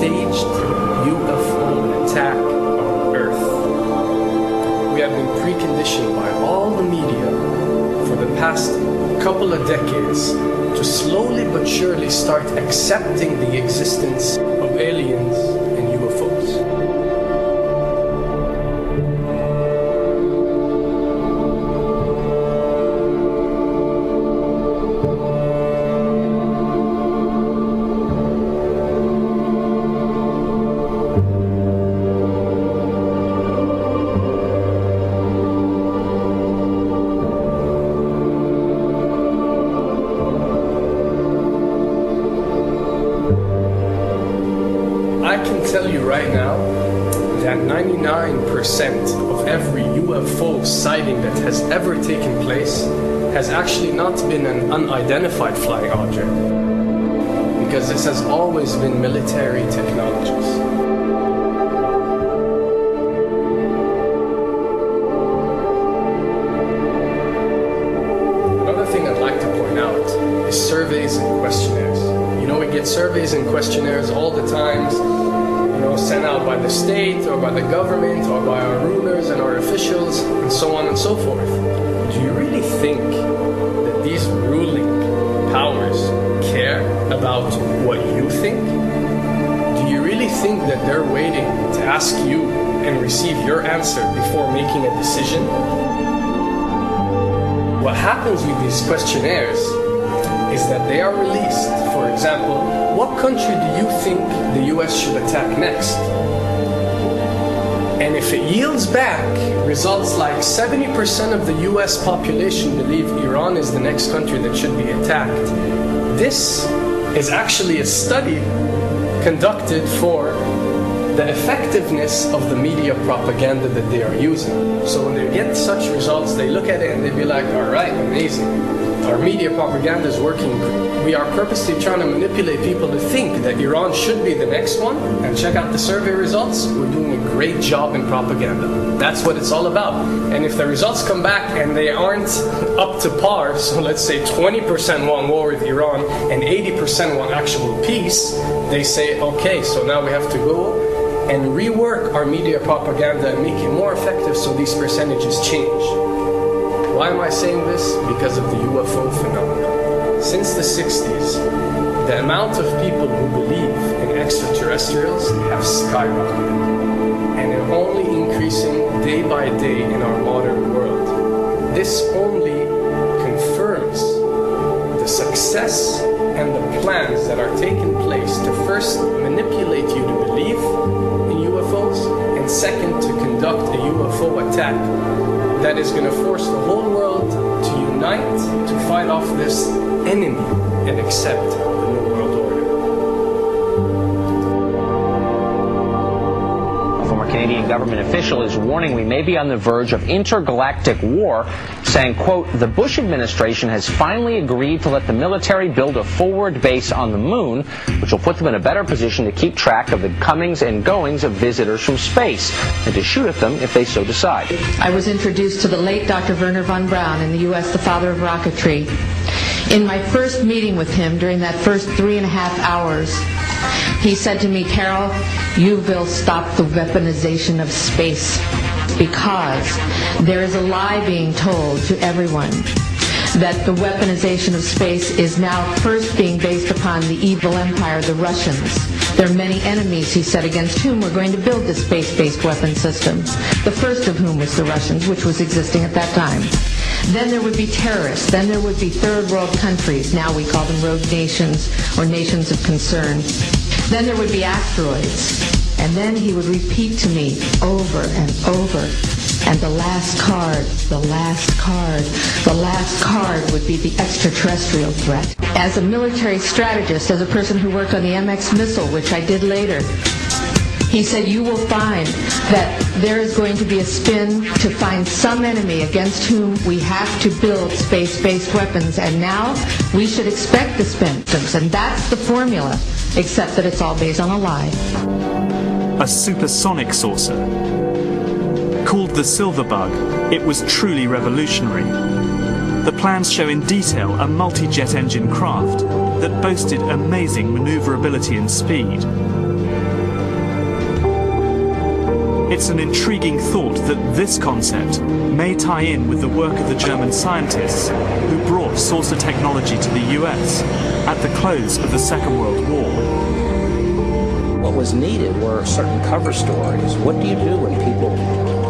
staged UFO attack on Earth. We have been preconditioned by all the media for the past couple of decades to slowly but surely start accepting the existence of aliens and UFOs. I can tell you right now that 99% of every UFO sighting that has ever taken place has actually not been an unidentified flying object, because this has always been military technologies. Another thing I'd like to point out is surveys and questionnaires. You know, we get surveys and questionnaires all the time, sent out by the state or by the government or by our rulers and our officials and so on and so forth. Do you really think that these ruling powers care about what you think? Do you really think that they're waiting to ask you and receive your answer before making a decision? What happens with these questionnaires is that they are released. For example, what country do you think the US should attack next? And if it yields back results like 70% of the US population believe Iran is the next country that should be attacked, this is actually a study conducted for the effectiveness of the media propaganda that they are using. So when they get such results, they look at it and they be like, all right, amazing. Our media propaganda is working. We are purposely trying to manipulate people to think that Iran should be the next one, and check out the survey results. We're doing a great job in propaganda. That's what it's all about. And if the results come back and they aren't up to par, so let's say 20% want war with Iran and 80% want actual peace, they say, okay, so now we have to go and rework our media propaganda and make it more effective so these percentages change. Why am I saying this? Because of the UFO phenomena. Since the 60s, the amount of people who believe in extraterrestrials have skyrocketed, and they're only increasing day by day in our modern world. This only confirms the success and the plans that are taking place to first manipulate you to believe in UFOs, and second, to conduct a UFO attack that is going to force the whole world to unite to fight off this enemy and accept the New World Order. A former Canadian government official is warning we may be on the verge of intergalactic war, saying, quote, the Bush administration has finally agreed to let the military build a forward base on the moon, which will put them in a better position to keep track of the comings and goings of visitors from space, and to shoot at them if they so decide. I was introduced to the late Dr. Wernher von Braun in the U.S., the father of rocketry. In my first meeting with him, during that first 3.5 hours, he said to me, Carol, you will stop the weaponization of space, because there is a lie being told to everyone that the weaponization of space is now first being based upon the evil empire, the Russians. There are many enemies, he said, against whom we're going to build this space-based weapon system, the first of whom was the Russians, which was existing at that time. Then there would be terrorists. Then there would be third world countries. Now we call them rogue nations or nations of concern. Then there would be asteroids. And then he would repeat to me over and over, and the last card, the last card, the last card would be the extraterrestrial threat. As a military strategist, as a person who worked on the MX missile, which I did later, he said, you will find that there is going to be a spin to find some enemy against whom we have to build space-based weapons, and now we should expect the spin. And that's the formula, except that it's all based on a lie. A supersonic saucer. Called the Silver Bug, it was truly revolutionary. The plans show in detail a multi-jet engine craft that boasted amazing maneuverability and speed. It's an intriguing thought that this concept may tie in with the work of the German scientists who brought saucer technology to the US at the close of the Second World War. What was needed were certain cover stories. What do you do when people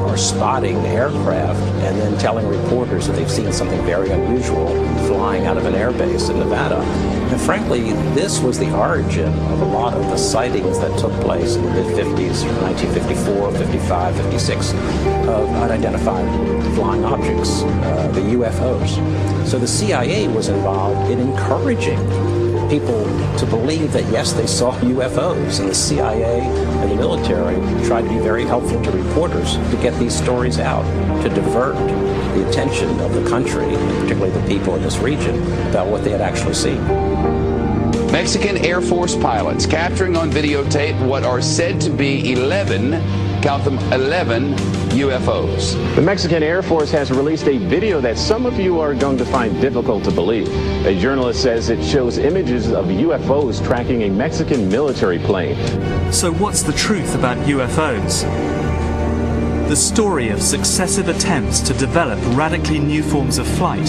are spotting aircraft and then telling reporters that they've seen something very unusual flying out of an airbase in Nevada? And frankly, this was the origin of a lot of the sightings that took place in the mid-50s, 1954, 55, 56, of unidentified flying objects, the UFOs. So the CIA was involved in encouraging people to believe that, yes, they saw UFOs, and the CIA and the military tried to be very helpful to reporters to get these stories out, to divert the attention of the country, particularly the people in this region, about what they had actually seen. Mexican Air Force pilots capturing on videotape what are said to be 11, count them, 11 UFOs. The Mexican Air Force has released a video that some of you are going to find difficult to believe. A journalist says it shows images of UFOs tracking a Mexican military plane. So what's the truth about UFOs? The story of successive attempts to develop radically new forms of flight,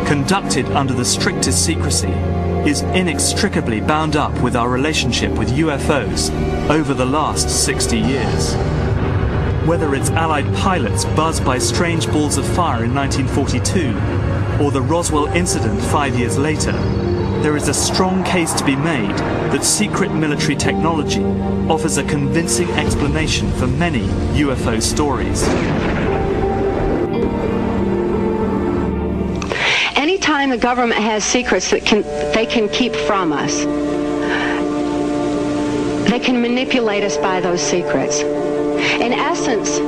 conducted under the strictest secrecy, is inextricably bound up with our relationship with UFOs over the last 60 years. Whether it's Allied pilots buzzed by strange balls of fire in 1942, or the Roswell incident 5 years later, there is a strong case to be made that secret military technology offers a convincing explanation for many UFO stories. Anytime the government has secrets that they can keep from us, they can manipulate us by those secrets. In essence,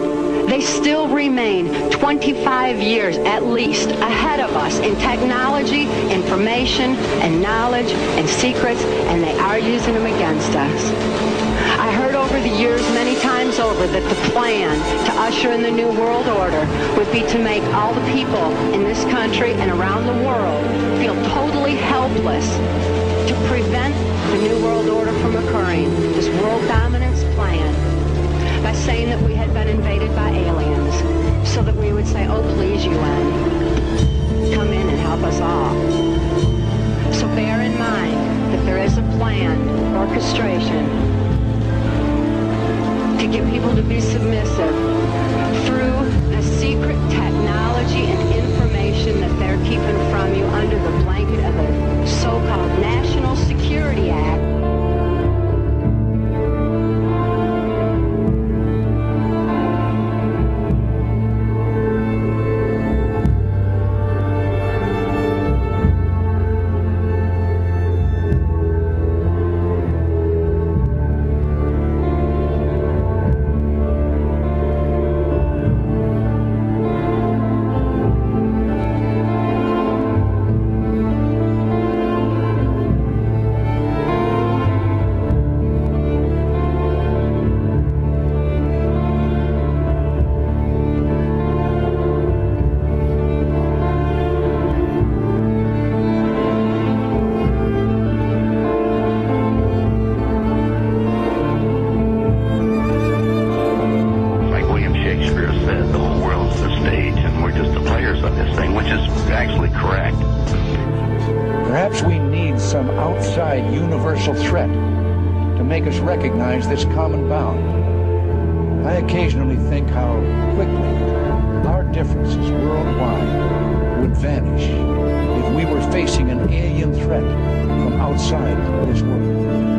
they still remain 25 years at least ahead of us in technology, information, and knowledge, and secrets, and they are using them against us. I heard over the years many times over that the plan to usher in the New World Order would be to make all the people in this country and around the world feel totally helpless to prevent the New World Order from occurring, this world dominance plan, by saying that we had been invaded by aliens, so that we would say, oh please UN, come in and help us all. So bear in mind that there is a planned orchestration to get people to be submissive through the secret technology and information that they're keeping from you under the blanket of the so-called National Security Act. Threat to make us recognize this common bound. I occasionally think how quickly our differences worldwide would vanish if we were facing an alien threat from outside this world.